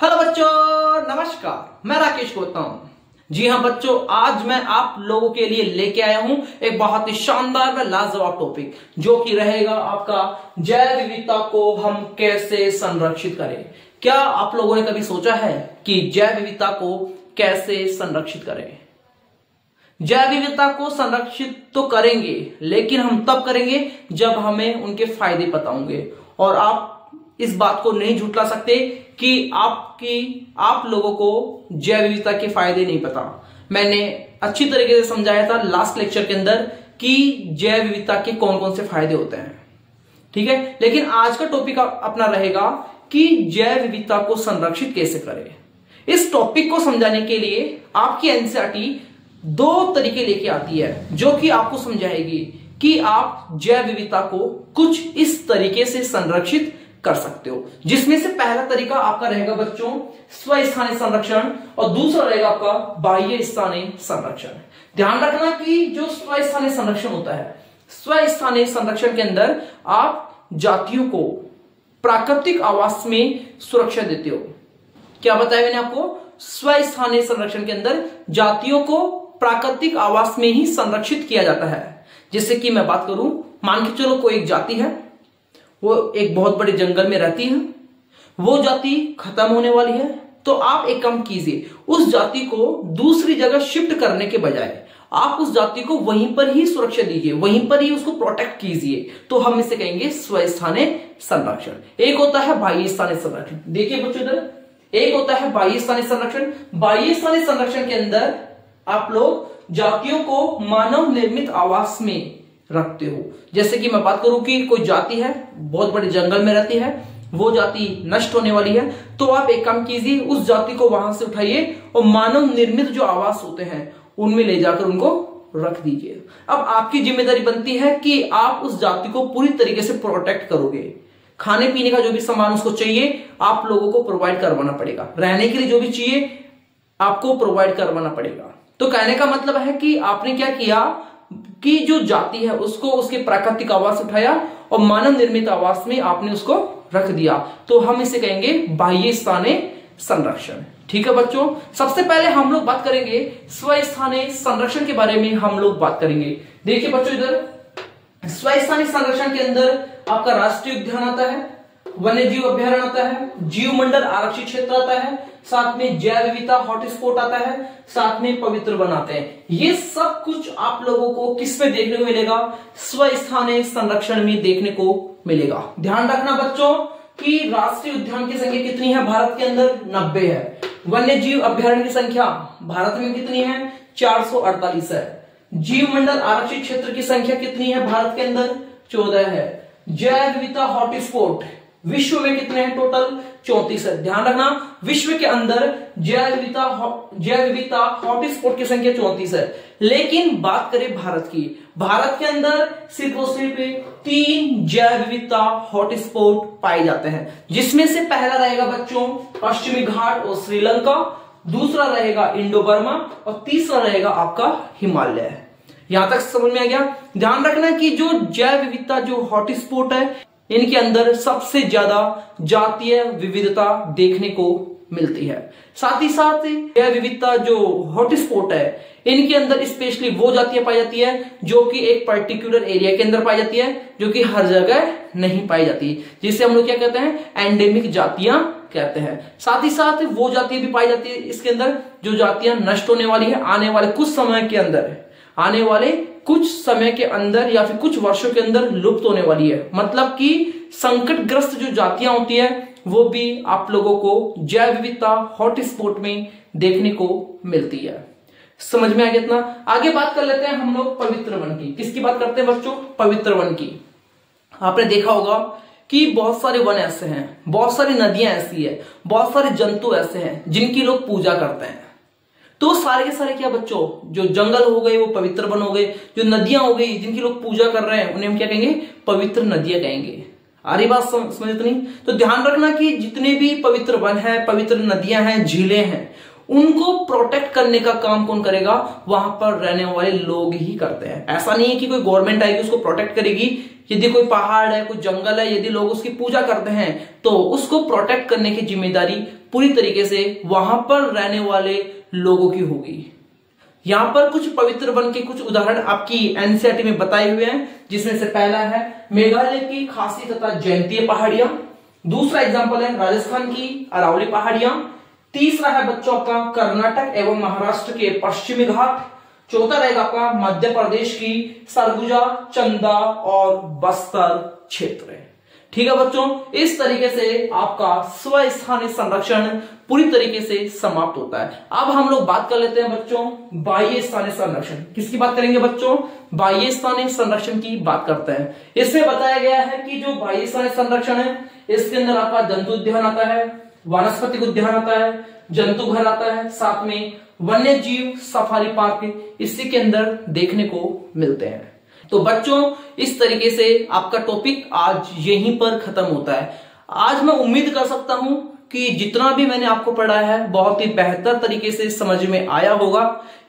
Hello बच्चों, नमस्कार। मैं राकेश गौतम। जी हाँ बच्चों, आज मैं आप लोगों के लिए लेके आया हूं एक बहुत ही शानदार व लाजवाब टॉपिक, जो कि रहेगा आपका जैव विविधता को हम कैसे संरक्षित करें। क्या आप लोगों ने कभी सोचा है कि जैव विविधता को कैसे संरक्षित करें? जैव विविधता को संरक्षित तो करेंगे, लेकिन हम तब करेंगे जब हमें उनके फायदे पता होंगे। और आप इस बात को नहीं झुठला सकते कि आप लोगों को जैव विविधता के फायदे नहीं पता। मैंने अच्छी तरीके से समझाया था लास्ट लेक्चर के अंदर कि जैव विविधता के कौन कौन से फायदे होते हैं, ठीक है। लेकिन आज का टॉपिक अपना रहेगा कि जैव विविधता को संरक्षित कैसे करें। इस टॉपिक को समझाने के लिए आपकी एनसीईआरटी दो तरीके लेके आती है, जो कि आपको समझाएगी कि आप जैव विविधता को कुछ इस तरीके से संरक्षित कर सकते हो। जिसमें से पहला तरीका आपका रहेगा बच्चों स्वस्थानीय संरक्षण, और दूसरा रहेगा आपका बाह्य स्थानीय संरक्षण। ध्यान रखना कि जो स्वस्थानीय संरक्षण होता है, स्वस्थानीय संरक्षण के अंदर आप जातियों को प्राकृतिक आवास में सुरक्षा देते हो। क्या बताया मैंने आपको? स्वस्थानीय संरक्षण के अंदर जातियों को प्राकृतिक आवास में ही संरक्षित किया जाता है। जैसे कि मैं बात करूं, मान के चलो कोई एक जाति है, वो एक बहुत बड़े जंगल में रहती है, वो जाति खत्म होने वाली है, तो आप एक काम कीजिए, उस जाति को दूसरी जगह शिफ्ट करने के बजाय आप उस जाति को वहीं पर ही सुरक्षा दीजिए, वहीं पर ही उसको प्रोटेक्ट कीजिए। तो हम इसे कहेंगे स्वस्थानीय संरक्षण। एक होता है बाह्य स्थानीय संरक्षण। देखिए बच्चों, इधर एक होता है बाह्य स्थानीय संरक्षण। बाह्य स्थानीय संरक्षण के अंदर आप लोग जातियों को मानव निर्मित आवास में रखते हो। जैसे कि मैं बात करूं कि कोई जाति है, बहुत बड़े जंगल में रहती है, वो जाति नष्ट होने वाली है, तो आप एक काम कीजिए, उस जाति को वहां से उठाइए और मानव निर्मित जो आवास होते हैं उनमें ले जाकर उनको रख दीजिए। अब आपकी जिम्मेदारी बनती है कि आप उस जाति को पूरी तरीके से प्रोटेक्ट करोगे। खाने पीने का जो भी सामान उसको चाहिए आप लोगों को प्रोवाइड करवाना पड़ेगा, रहने के लिए जो भी चाहिए आपको प्रोवाइड करवाना पड़ेगा। तो कहने का मतलब है कि आपने क्या किया कि जो जाति है उसको उसके प्राकृतिक आवास उठाया और मानव निर्मित आवास में आपने उसको रख दिया। तो हम इसे कहेंगे बाह्य स्थानीय संरक्षण, ठीक है बच्चों। सबसे पहले हम लोग बात करेंगे स्वस्थानीय संरक्षण के बारे में। हम लोग बात करेंगे, देखिए बच्चों, इधर स्वस्थानीय संरक्षण के अंदर आपका राष्ट्रीय उद्यान आता है, वन्य जीव अभ्यारण्य आता है, जीव मंडल आरक्षित क्षेत्र आता है, साथ में जैव विविधता हॉटस्पॉट आता है, साथ में पवित्र वन आते हैं। ये सब कुछ आप लोगों को किस में देखने को मिलेगा? स्वस्थानीय संरक्षण में देखने को मिलेगा। ध्यान रखना बच्चों कि राष्ट्रीय उद्यान की संख्या कितनी है भारत के अंदर? 90 है। वन्य जीव अभ्यारण्य की संख्या भारत में कितनी है? 448 है। जीव मंडल आरक्षित क्षेत्र की संख्या कितनी है भारत के अंदर? 14 है। जैव विविधता हॉटस्पॉट विश्व में कितने हैं? टोटल 34 है। ध्यान रखना, विश्व के अंदर जैव विविधता हॉटस्पॉट की संख्या 34 है। लेकिन बात करें भारत की, भारत के अंदर सिर्फ और सिर्फ 3 जैव विविधता हॉटस्पॉट पाए जाते हैं, जिसमें से पहला रहेगा बच्चों पश्चिमी घाट और श्रीलंका, दूसरा रहेगा इंडो बर्मा और तीसरा रहेगा आपका हिमालय। यहां तक समझ में आ गया? ध्यान रखना कि जो जैव विविधता जो हॉटस्पॉट है इनके अंदर सबसे ज्यादा जातीय विविधता देखने को मिलती है। साथ ही साथ यह विविधता जो हॉटस्पॉट है इनके अंदर स्पेशली वो जातियां पाई जाती है जो कि एक पर्टिकुलर एरिया के अंदर पाई जाती है, जो कि हर जगह नहीं पाई जाती, जिसे हम लोग क्या कहते हैं? एंडेमिक जातियां कहते हैं। साथ ही साथ वो जातियां भी पाई जाती है इसके अंदर जो जातियां नष्ट होने वाली है आने वाले कुछ समय के अंदर, आने वाले कुछ समय के अंदर या फिर कुछ वर्षों के अंदर लुप्त होने वाली है। मतलब कि संकटग्रस्त जो जातियां होती है वो भी आप लोगों को जैव विविधता हॉटस्पॉट में देखने को मिलती है। समझ में आ गया इतना? आगे बात कर लेते हैं हम लोग पवित्र वन की। किसकी बात करते हैं बच्चों? पवित्र वन की। आपने देखा होगा कि बहुत सारे वन ऐसे हैं, बहुत सारी नदियां ऐसी है, बहुत सारे जंतु ऐसे हैं जिनकी लोग पूजा करते हैं। तो सारे के सारे क्या बच्चों, जो जंगल हो गए वो पवित्र वन हो गए, जो नदियां हो गई जिनकी लोग पूजा कर रहे हैं उन्हें हम क्या कहेंगे? पवित्र नदियां कहेंगे। आ रही बात समझ तो नहीं? तो ध्यान रखना कि जितने भी पवित्र वन है, पवित्र नदियां हैं, झीलें हैं, उनको प्रोटेक्ट करने का काम कौन करेगा? वहां पर रहने वाले लोग ही करते हैं। ऐसा नहीं है कि कोई गवर्नमेंट आएगी उसको प्रोटेक्ट करेगी यदि कोई पहाड़ है, कोई जंगल है, यदि लोग उसकी पूजा करते हैं तो उसको प्रोटेक्ट करने की जिम्मेदारी पूरी तरीके से वहां पर रहने वाले लोगों की होगी। यहां पर कुछ पवित्र वन के कुछ उदाहरण आपकी एनसीईआरटी में बताए हुए हैं, जिसमें से पहला है मेघालय की खासी तथा जयंतीय पहाड़ियां, दूसरा एग्जांपल है राजस्थान की अरावली पहाड़ियां, तीसरा है बच्चों आपका कर्नाटक एवं महाराष्ट्र के पश्चिमी घाट, चौथा रहेगा आपका मध्य प्रदेश की सरगुजा, चंदा और बस्तर क्षेत्र। ठीक है बच्चों, इस तरीके से आपका स्वस्थानीय संरक्षण पूरी तरीके से समाप्त होता है। अब हम लोग बात कर लेते हैं बच्चों बाह्य स्थानीय संरक्षण। किसकी बात करेंगे बच्चों? बाह्य स्थानीय संरक्षण की बात करते हैं। इसमें बताया गया है कि जो बाह्य स्थानीय संरक्षण है, इसके अंदर आपका जंतु उद्यान आता है, वानस्पतिक उद्यान आता है, जंतु घर आता है, साथ में वन्य जीव सफारी पार्क इसी के अंदर देखने को मिलते हैं। तो बच्चों इस तरीके से आपका टॉपिक आज यहीं पर खत्म होता है। आज मैं उम्मीद कर सकता हूं कि जितना भी मैंने आपको पढ़ाया है बहुत ही बेहतर तरीके से समझ में आया होगा।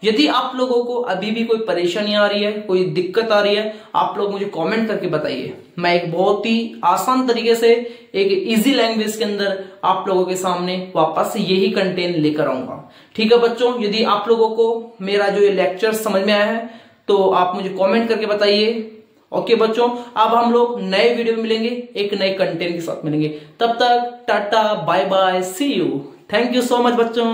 यदि आप लोगों को अभी भी कोई परेशानी आ रही है, कोई दिक्कत आ रही है, आप लोग मुझे कमेंट करके बताइए। मैं एक बहुत ही आसान तरीके से एक इजी लैंग्वेज के अंदर आप लोगों के सामने वापस से यही कंटेंट लेकर आऊंगा। ठीक है बच्चों, यदि आप लोगों को मेरा जो ये लेक्चर समझ में आया है तो आप मुझे कमेंट करके बताइए। ओके बच्चों, अब हम लोग नए वीडियो में मिलेंगे, एक नए कंटेंट के साथ मिलेंगे। तब तक tata bye bye, see you, thank you so much बच्चों।